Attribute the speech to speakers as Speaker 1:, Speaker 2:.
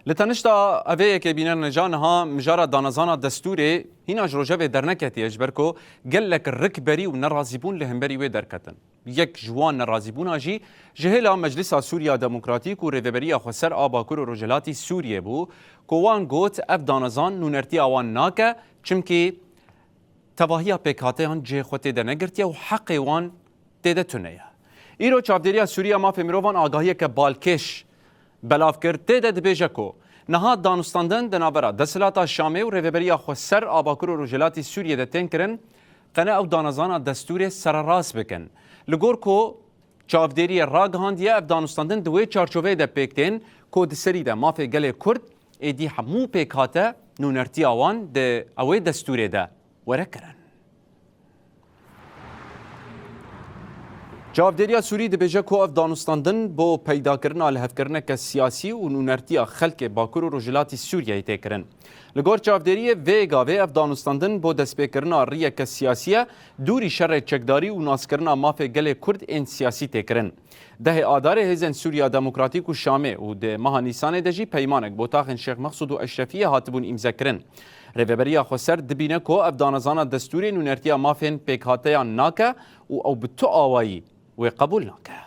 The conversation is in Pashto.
Speaker 1: لتنشتا اوه که بینر نجانها مجارا دانزانا دستوری هینا جروجه درنکتی اجبرکو گلک رکبری و نرازیبون لهمبری و درکتن. یک جوان نرازیبون آجی جهلا مجلس سوریا دموکراتیک و ریوبری خسر آباکور و رجلاتی سوریه بو کوان گوت اف دانزان نونرتی آوان ناکه چمکی تواهی پیکاته هن جه خوته ده نگرتیه و حق وان تیده تونه. ایرو چابدیری سوریا ما فمیروان آگاهی که بالکش بلاف کرد تیده دبیجه کو نهاد دانستاندن دنابرا دسلاتا شامی و ریوبری خسر آباکور و رجلاتی سوریه ده تین کرن قنه او دانزانا دستور سر راس بکن لگور کو چابدیری راگ هاندیه اف دانستاندن دوی چارچوبه ده پیکتین کو دسری ده مافی گل کرد ایدی همو پیکاته نونرتی آوان ده اوی دستوره ده ورکرن. جوابداریا سوری دبیجه کو اف دانستاندن بو پیدا کرنا لهفکرنه که سیاسی و نونرتیا خلق باکور و رجلاتی سوریه تکرن. لگور جوابداری ویگا و اف دانستاندن بو دسپیکرنا ریه که سیاسیه دوری شر چکداری و ناسکرنا مافه گل کرد این سیاسی تکرن. ده آدار هزن سوریا دموکراتیک و شامه و ده ماه نیسان دجی پیمانک بو تاخن شیخ مقصود و اشرفیه هاتبون امضا کرن. ریوبری خسر دبینه کو اف دانزانا دستوری نونرتیا مافین پیک هاتیان ناکه و او بتو آوایی وقبول ناکه.